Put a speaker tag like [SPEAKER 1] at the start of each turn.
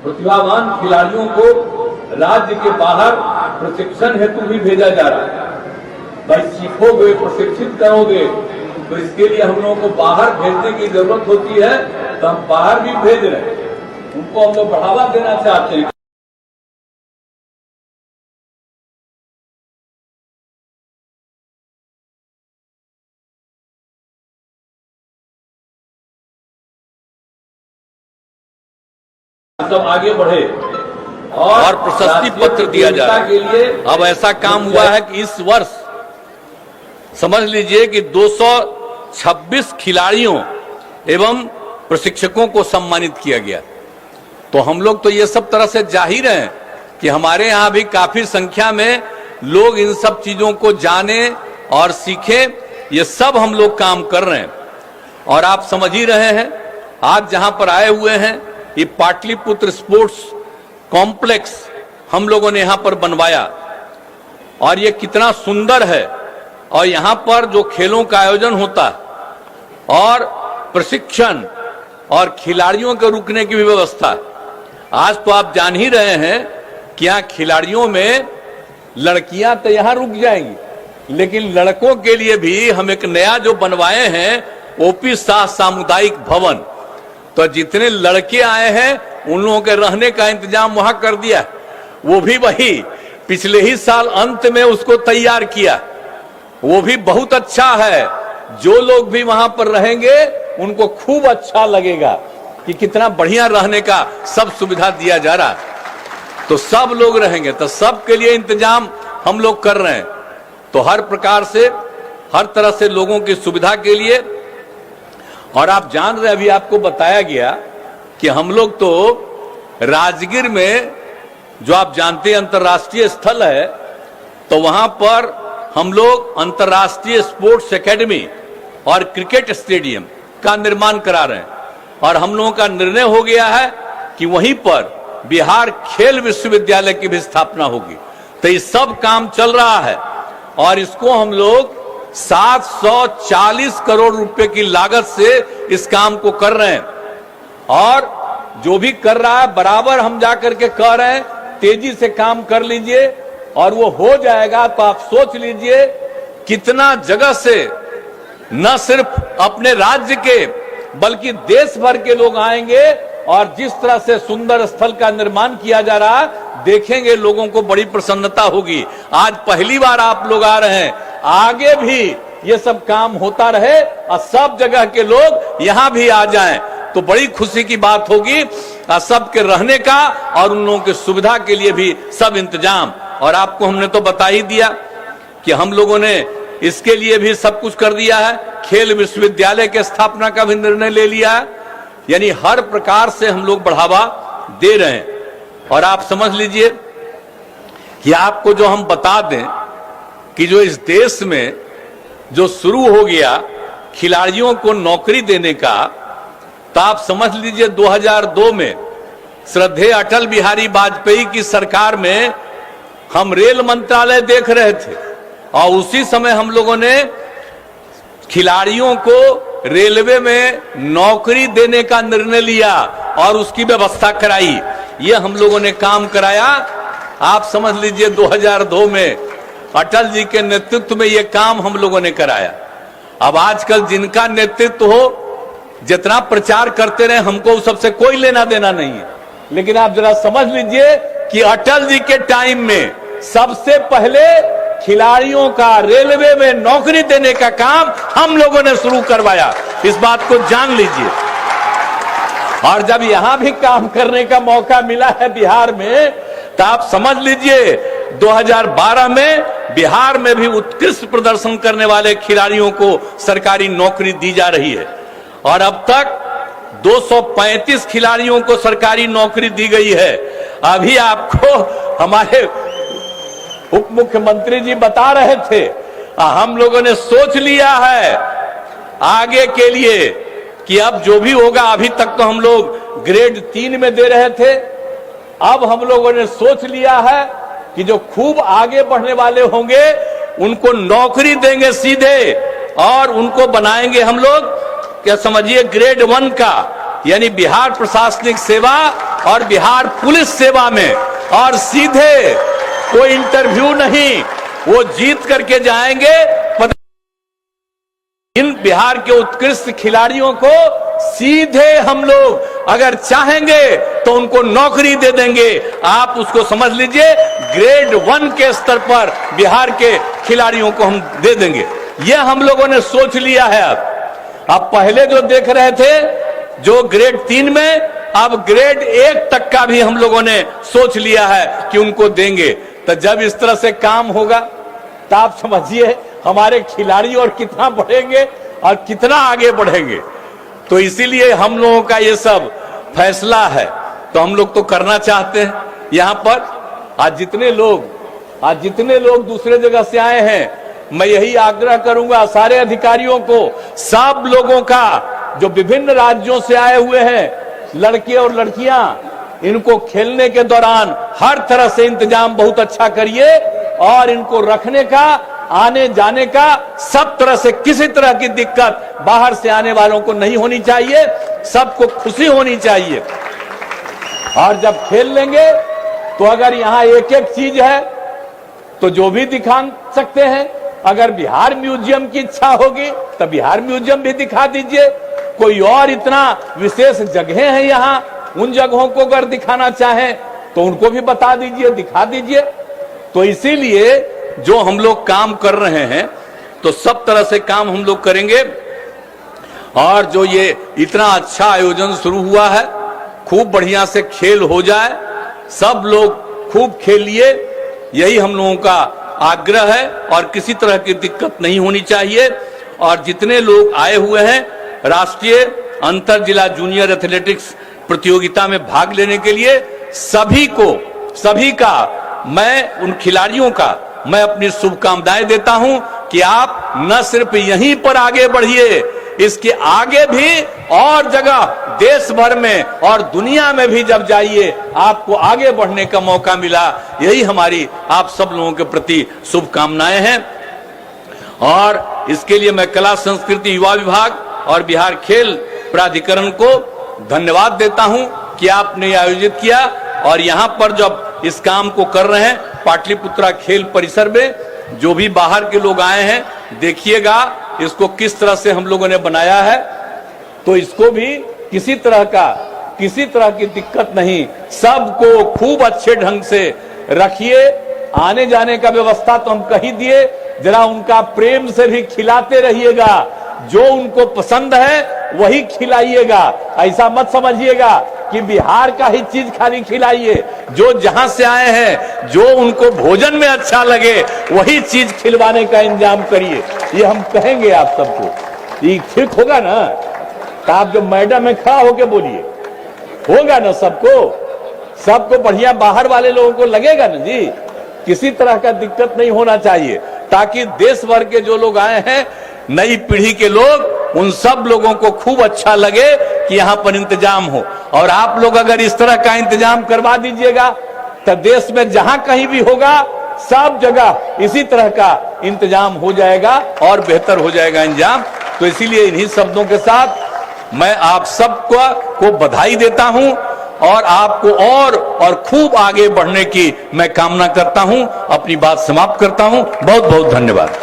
[SPEAKER 1] प्रतिभावान खिलाड़ियों को राज्य के बाहर प्रशिक्षण हेतु भी भेजा जा रहा है। भाई सीखोगे, प्रशिक्षित करोगे, तो इसके लिए हम लोगों को बाहर भेजने की जरूरत होती है, तो हम बाहर भी भेज रहे हैं। उनको हम लोग बढ़ावा देना चाहते हैं। सब आगे बढ़े
[SPEAKER 2] और प्रशस्ति पत्र दिया जा रहा है। अब ऐसा काम हुआ है कि इस वर्ष समझ लीजिए कि 226 खिलाड़ियों एवं प्रशिक्षकों को सम्मानित किया गया। तो हम लोग तो ये सब तरह से जाहिर हैं कि हमारे यहाँ भी काफी संख्या में लोग इन सब चीजों को जाने और सीखें। ये सब हम लोग काम कर रहे हैं। और आप समझ ही रहे हैं, आज जहां पर आए हुए हैं, ये पाटलिपुत्र स्पोर्ट्स कॉम्प्लेक्स हम लोगों ने यहां पर बनवाया और ये कितना सुंदर है। और यहां पर जो खेलों का आयोजन होता है और प्रशिक्षण और खिलाड़ियों के रुकने की भी व्यवस्था है। आज तो आप जान ही रहे हैं कि यहाँ खिलाड़ियों में लड़कियां तो यहां रुक जाएंगी, लेकिन लड़कों के लिए भी हम एक नया जो बनवाए हैं ओपी शाह सामुदायिक भवन, तो जितने लड़के आए हैं उन लोगों के रहने का इंतजाम वहां कर दिया। वो भी वही पिछले ही साल अंत में उसको तैयार किया। वो भी बहुत अच्छा है। जो लोग भी वहां पर रहेंगे उनको खूब अच्छा लगेगा कि कितना बढ़िया रहने का सब सुविधा दिया जा रहा है। तो सब लोग रहेंगे, तो सबके लिए इंतजाम हम लोग कर रहे हैं। तो हर प्रकार से, हर तरह से लोगों की सुविधा के लिए। और आप जान रहे, अभी आपको बताया गया कि हम लोग तो राजगीर में, जो आप जानते हैं अंतर्राष्ट्रीय स्थल है, तो वहां पर हम लोग अंतर्राष्ट्रीय स्पोर्ट्स एकेडमी और क्रिकेट स्टेडियम का निर्माण करा रहे हैं। और हम लोगों का निर्णय हो गया है कि वहीं पर बिहार खेल विश्वविद्यालय की भी स्थापना होगी। तो ये सब काम चल रहा है और इसको हम लोग 740 करोड़ रुपए की लागत से इस काम को कर रहे हैं। और जो भी कर रहा है बराबर हम जाकर के कह रहे हैं, तेजी से काम कर लीजिए और वो हो जाएगा। तो आप सोच लीजिए कितना जगह से न सिर्फ अपने राज्य के बल्कि देश भर के लोग आएंगे और जिस तरह से सुंदर स्थल का निर्माण किया जा रहा है, देखेंगे लोगों को बड़ी प्रसन्नता होगी। आज पहली बार आप लोग आ रहे हैं, आगे भी ये सब काम होता रहे और सब जगह के लोग यहां भी आ जाएं, तो बड़ी खुशी की बात होगी। सबके रहने का और उन लोगों की सुविधा के लिए भी सब इंतजाम। और आपको हमने तो बता ही दिया कि हम लोगों ने इसके लिए भी सब कुछ कर दिया है। खेल विश्वविद्यालय के स्थापना का भी निर्णय ले लिया है। यानी हर प्रकार से हम लोग बढ़ावा दे रहे हैं। और आप समझ लीजिए कि आपको जो हम बता दें कि जो इस देश में जो शुरू हो गया खिलाड़ियों को नौकरी देने का, तो आप समझ लीजिए 2002 में श्रद्धेय अटल बिहारी वाजपेयी की सरकार में हम रेल मंत्रालय देख रहे थे और उसी समय हम लोगों ने खिलाड़ियों को रेलवे में नौकरी देने का निर्णय लिया और उसकी व्यवस्था कराई। ये हम लोगों ने काम कराया। आप समझ लीजिए 2002 में अटल जी के नेतृत्व में ये काम हम लोगों ने कराया। अब आजकल जिनका नेतृत्व हो, जितना प्रचार करते रहे, हमको सबसे कोई लेना देना नहीं है। लेकिन आप जरा समझ लीजिए कि अटल जी के टाइम में सबसे पहले खिलाड़ियों का रेलवे में नौकरी देने का काम हम लोगों ने शुरू करवाया। इस बात को जान लीजिए। और जब यहां भी काम करने का मौका मिला है बिहार में, तो आप समझ लीजिए 2012 में बिहार में भी उत्कृष्ट प्रदर्शन करने वाले खिलाड़ियों को सरकारी नौकरी दी जा रही है। और अब तक 235 खिलाड़ियों को सरकारी नौकरी दी गई है। अभी आपको हमारे उप मुख्यमंत्री जी बता रहे थे, हम लोगों ने सोच लिया है आगे के लिए कि अब जो भी होगा, अभी तक तो हम लोग ग्रेड 3 में दे रहे थे, अब हम लोगों ने सोच लिया है कि जो खूब आगे बढ़ने वाले होंगे उनको नौकरी देंगे सीधे और उनको बनाएंगे हम लोग, क्या समझिए, ग्रेड 1 का, यानी बिहार प्रशासनिक सेवा और बिहार पुलिस सेवा में, और सीधे कोई इंटरव्यू नहीं, वो जीत करके जाएंगे। इन बिहार के उत्कृष्ट खिलाड़ियों को सीधे हम लोग अगर चाहेंगे तो उनको नौकरी दे देंगे। आप उसको समझ लीजिए, ग्रेड 1 के स्तर पर बिहार के खिलाड़ियों को हम दे देंगे। यह हम लोगों ने सोच लिया है। अब पहले जो देख रहे थे जो ग्रेड 3 में, अब ग्रेड 1 तक का भी हम लोगों ने सोच लिया है कि उनको देंगे। तो जब इस तरह से काम होगा तो आप समझिए हमारे खिलाड़ी और कितना बढ़ेंगे और कितना आगे बढ़ेंगे। तो इसीलिए हम लोगों का ये सब फैसला है। तो हम लोग तो करना चाहते हैं। यहां पर आज जितने लोग दूसरे जगह से आए हैं, मैं यही आग्रह करूंगा सारे अधिकारियों को, सब लोगों का जो विभिन्न राज्यों से आए हुए हैं, लड़के और लड़कियां, इनको खेलने के दौरान हर तरह से इंतजाम बहुत अच्छा करिए और इनको रखने का, आने जाने का सब तरह से, किसी तरह की दिक्कत बाहर से आने वालों को नहीं होनी चाहिए। सबको खुशी होनी चाहिए। और जब खेल लेंगे तो अगर यहां एक एक चीज है तो जो भी दिखा सकते हैं। अगर बिहार म्यूजियम की इच्छा होगी तो बिहार म्यूजियम भी दिखा दीजिए। कोई और इतना विशेष जगह है यहां, उन जगहों को अगर दिखाना चाहें तो उनको भी बता दीजिए, दिखा दीजिए। तो इसीलिए जो हम लोग काम कर रहे हैं तो सब तरह से काम हम लोग करेंगे। और जो ये इतना अच्छा आयोजन शुरू हुआ है, खूब बढ़िया से खेल हो जाए, सब लोग खूब खेलिए, यही हम लोगों का आग्रह है। और किसी तरह की दिक्कत नहीं होनी चाहिए। और जितने लोग आए हुए हैं राष्ट्रीय अंतर जिला जूनियर एथलेटिक्स प्रतियोगिता में भाग लेने के लिए, सभी का मैं, उन खिलाड़ियों का मैं अपनी शुभकामनाएं देता हूं कि आप न सिर्फ यहीं पर आगे बढ़िए, इसके आगे भी और जगह देश भर में और दुनिया में भी जब जाइए आपको आगे बढ़ने का मौका मिला। यही हमारी आप सब लोगों के प्रति शुभकामनाएं हैं। और इसके लिए मैं कला संस्कृति युवा विभाग और बिहार खेल प्राधिकरण को धन्यवाद देता हूं कि आपने आयोजित किया। और यहां पर जब इस काम को कर रहे हैं पाटलिपुत्रा खेल परिसर में, जो भी बाहर के लोग आए हैं, देखिएगा इसको किस तरह से हम लोगों ने बनाया है। तो इसको भी किसी तरह की दिक्कत नहीं, सबको खूब अच्छे ढंग से रखिए। आने जाने का व्यवस्था तो हम कह ही दिए, जरा उनका प्रेम से भी खिलाते रहिएगा। जो उनको पसंद है वही खिलाइएगा। ऐसा मत समझिएगा कि बिहार का ही चीज खाली खिलाइए। जो जहां से आए हैं, जो उनको भोजन में अच्छा लगे वही चीज खिलवाने का इंतजाम करिए। ये हम कहेंगे आप सबको। ये ठीक होगा ना? तो आप जो मैडम में खड़ा होके बोलिए, होगा ना? सबको बढ़िया बाहर वाले लोगों को लगेगा ना जी। किसी तरह का दिक्कत नहीं होना चाहिए, ताकि देश भर के जो लोग आए हैं, नई पीढ़ी के लोग, उन सब लोगों को खूब अच्छा लगे कि यहां पर इंतजाम हो। और आप लोग अगर इस तरह का इंतजाम करवा दीजिएगा तो देश में जहां कहीं भी होगा, सब जगह इसी तरह का इंतजाम हो जाएगा और बेहतर हो जाएगा इंतजाम। तो इसीलिए इन्हीं शब्दों के साथ मैं आप सबको बधाई देता हूं और आपको और खूब आगे बढ़ने की मैं कामना करता हूं। अपनी बात समाप्त करता हूं। बहुत बहुत धन्यवाद।